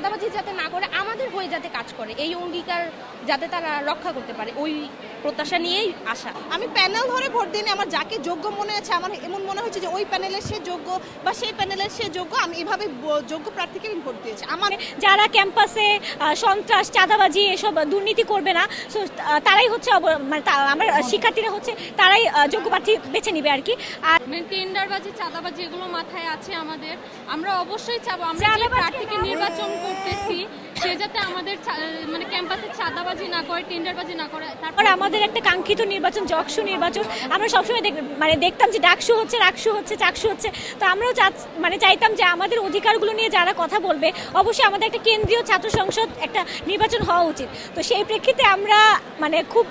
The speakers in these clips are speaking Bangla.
চাঁদাবাজি যাতে না করে আমাদের হয়ে যাতে কাজ করে, এই অঙ্গীকার যাতে তারা রক্ষা করতে পারে, ওই প্রত্যাশা নিয়েই আসা। আমি প্যানেল ধরে ভোট দিইনি, আমার যাকে যোগ্য মনে আছে, আমার এমন মনে হচ্ছে যে ওই প্যানেলের সে যোগ্য বা সেই প্যানেলের সে যোগ্য, আমি এভাবে যোগ্য প্রার্থীকে আমি ভোট দিয়েছি। আমার যারা ক্যাম্পাসে সন্ত্রাস চাঁদাবাজি এসব দুর্নীতি করবে না, তারাই হচ্ছে মানে আমার শিক্ষার্থীরা হচ্ছে তারাই যোগ্য প্রার্থী বেছে নিবে আর কি। আর টেন্ডারবাজি চাঁদাবাজি এগুলো মাথায় আছে আমাদের, আমরা অবশ্যই চাবো আমরা যে প্রার্থীকে নির্বাচন করতেছি সে যাতে আমাদের মানে ক্যাম্পাসে চাঁদাবাজি না করে, টেন্ডারবাজি না করে। তারপর আমাদের একটা কাঙ্ক্ষিত নির্বাচন জকসু নির্বাচন, আমরা সবসময় মানে দেখতাম যে ডাকসু হচ্ছে, রাকসু হচ্ছে, চাকসু হচ্ছে। তো আমরাও মানে চাইতাম যে আমাদের অধিকারগুলো নিয়ে যারা কথা বলবে অবশ্যই আমাদের একটা কেন্দ্রীয় ছাত্র সংসদ একটা নির্বাচন হওয়া উচিত। তো সেই প্রেক্ষিতে আমরা মানে খুব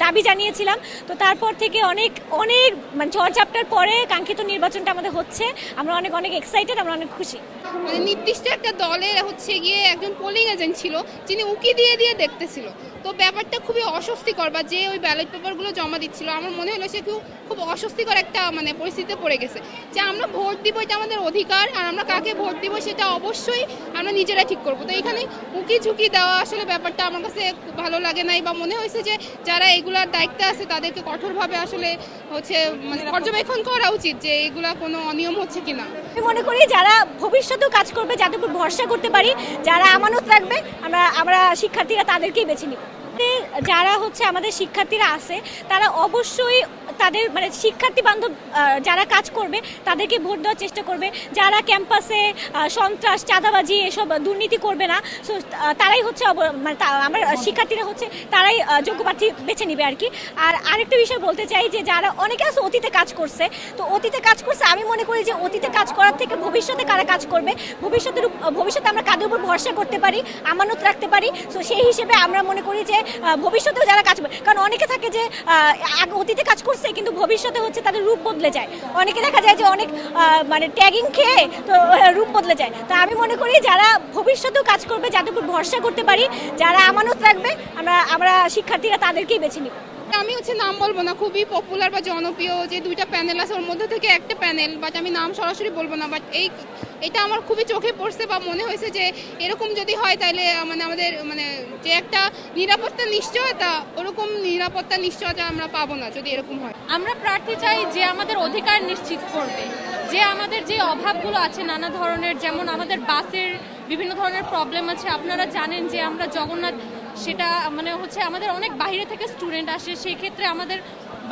দাবি জানিয়েছিলাম। তো তারপর থেকে অনেক অনেক মানে ঝড়ঝাপটার পরে কাঙ্ক্ষিত নির্বাচনটা আমাদের হচ্ছে, আমরা অনেক অনেক এক্সাইটেড, আমরা অনেক খুশি। মানে নির্দিষ্ট একটা দলের হচ্ছে গিয়ে একজন পোলিং এজেন্ট ছিল যিনি উকি দিয়ে দিয়ে দেখতেছিল। তো ব্যাপারটা খুবই অস্বস্তিকর, বা যে ওই ব্যালট পেপারগুলো জমা দিচ্ছিল আমার মনে হলো সে খুব অস্বস্তিকর একটা মানে পরিস্থিতিতে পড়ে গেছে যে আমরা ভোট দিব, এটা আমাদের অধিকার, আর আমরা কাকে ভোট দিব সেটা অবশ্যই আমরা নিজেরা ঠিক করবো। তো এখানে উকি ঝুঁকি দেওয়া আসলে ব্যাপারটা আমার কাছে ভালো লাগে নাই, বা মনে হয়েছে যে যারা এগুলার দায়িত্বে আছে তাদেরকে কঠোরভাবে আসলে হচ্ছে মানে পর্যবেক্ষণ করা উচিত যে এগুলা কোনো অনিয়ম হচ্ছে কিনা। আমি মনে করি যারা ভবিষ্যতেও কাজ করবে, যাদের উপর ভরসা করতে পারি, যারা আমানত রাখবে, আমরা শিক্ষার্থীরা তাদেরকেই বেছে নিব। যারা হচ্ছে আমাদের শিক্ষার্থীরা আছে তারা অবশ্যই তাদের মানে শিক্ষার্থী বান্ধব যারা কাজ করবে তাদেরকে ভোট দেওয়ার চেষ্টা করবে। যারা ক্যাম্পাসে সন্ত্রাস চাঁদাবাজি এসব দুর্নীতি করবে না, সো তারাই হচ্ছে মানে আমার শিক্ষার্থীরা হচ্ছে তারাই যোগ্য প্রার্থী বেছে নিবে আর কি। আর আরেকটা বিষয় বলতে চাই যে যারা অনেকে আছে অতীতে কাজ করছে, তো অতীতে কাজ করছে, আমি মনে করি যে অতীতে কাজ করার থেকে ভবিষ্যতে কারা কাজ করবে, ভবিষ্যতে আমরা কাদের উপর ভরসা করতে পারি, আমানত রাখতে পারি। সো সেই হিসেবে আমরা মনে করি যে ভবিষ্যতেও যারা কাজ করবে, কারণ অনেকে থাকে যে অতীতে কাজ করছে কিন্তু ভবিষ্যতে হচ্ছে তাদের রূপ বদলে যায়। অনেকে দেখা যায় যে অনেক মানে ট্যাগিং খেয়ে তো রূপ বদলে যায়। তো আমি মনে করি যারা ভবিষ্যতেও কাজ করবে, যাদের উপর ভরসা করতে পারি, যারা আমানত রাখবে, আমরা শিক্ষার্থীরা তাদেরকেই বেছে নিব। আমি হচ্ছে নাম বলবো না, খুবই পপুলার বা জনপ্রিয় যে দুইটা প্যানেল আছে ওর মধ্যে থেকে একটা প্যানেল, বাট আমি নাম সরাসরি বলবো না, বাট এটা আমার খুবই চোখে পড়ছে বা মনে হয়েছে যে এরকম যদি হয় তাহলে মানে আমাদের মানে যে একটা নিরাপত্তা নিশ্চয়তা, ওরকম নিরাপত্তা নিশ্চয়তা আমরা পাবো না যদি এরকম হয়। আমরা প্রার্থী চাই যে আমাদের অধিকার নিশ্চিত করবে, যে আমাদের যে অভাবগুলো আছে নানা ধরনের, যেমন আমাদের বাসের বিভিন্ন ধরনের প্রবলেম আছে। আপনারা জানেন যে আমরা জগন্নাথ, সেটা মানে হচ্ছে আমাদের অনেক বাইরে থেকে স্টুডেন্ট আসে, সেই ক্ষেত্রে আমাদের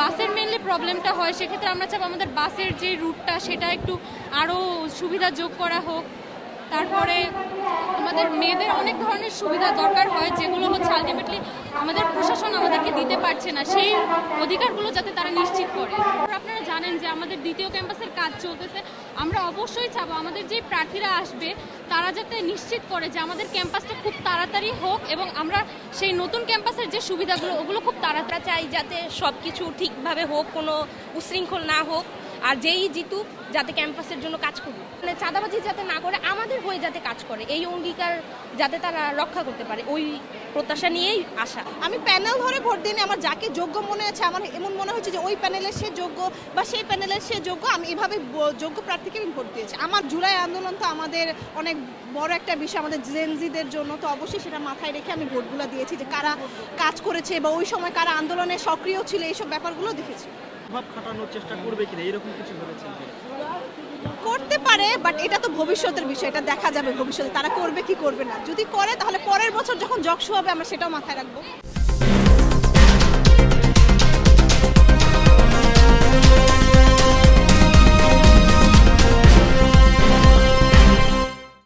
বাসের মেনলি প্রবলেমটা হয়। সেক্ষেত্রে আমরা চাই আমাদের বাসের যে রুটটা সেটা একটু আরও সুবিধা যোগ করা হোক। তারপরে আমাদের মেয়েদের অনেক ধরনের সুবিধা দরকার হয় যেগুলো হচ্ছে আলটিমেটলি আমাদের প্রশাসন আমাদেরকে দিতে পারছে না, সেই অধিকারগুলো যাতে তারা নিশ্চিত করে। আপনারা জানেন যে আমাদের দ্বিতীয় ক্যাম্পাসের কাজ চলতেছে, আমরা অবশ্যই চাবো আমাদের যে প্রার্থীরা আসবে তারা যাতে নিশ্চিত করে যে আমাদের ক্যাম্পাসটা খুব তাড়াতাড়ি হোক এবং আমরা সেই নতুন ক্যাম্পাসের যে সুবিধাগুলো ওগুলো খুব তাড়াতাড়ি চাই যাতে সব কিছু ঠিকভাবে হোক, কোনো উশৃঙ্খল না হোক, আর যেই জিতুক যাতে ক্যাম্পাসের জন্য কাজ করবে, মানে চাঁদাবাজি যাতে না করে আমাদের হয়ে যাতে কাজ করে, এই অঙ্গীকার যাতে তারা রক্ষা করতে পারে, ওই প্রত্যাশা নিয়েই আসা। আমি প্যানেল ধরে ভোট দিইনি, আমার যাকে যোগ্য মনে আছে, আমার এমন মনে হচ্ছে যে ওই প্যানেলের সে যোগ্য বা সেই প্যানেলের সে যোগ্য, আমি এভাবে যোগ্য প্রার্থীকে আমি ভোট দিয়েছি। আমার জুলাই আন্দোলন তো আমাদের অনেক বড় একটা বিষয় আমাদের জেনজিদের জন্য, তো অবশ্যই সেটা মাথায় রেখে আমি ভোটগুলো দিয়েছি যে কারা কাজ করেছে বা ওই সময় কারা আন্দোলনে সক্রিয় ছিল, এইসব ব্যাপারগুলো দেখেছি। প্রভাব খাটানোর চেষ্টা করবে কিনা এরকম কিছু ভেবেছেন? করতে পারে, বাট এটা তো ভবিষ্যতের বিষয়, এটা দেখা যাবে ভবিষ্যতে তারা করবে কি করবে না। যদি করে তাহলে পরের বছর যখন জকসু হবে আমরা সেটাও মাথায় রাখবো।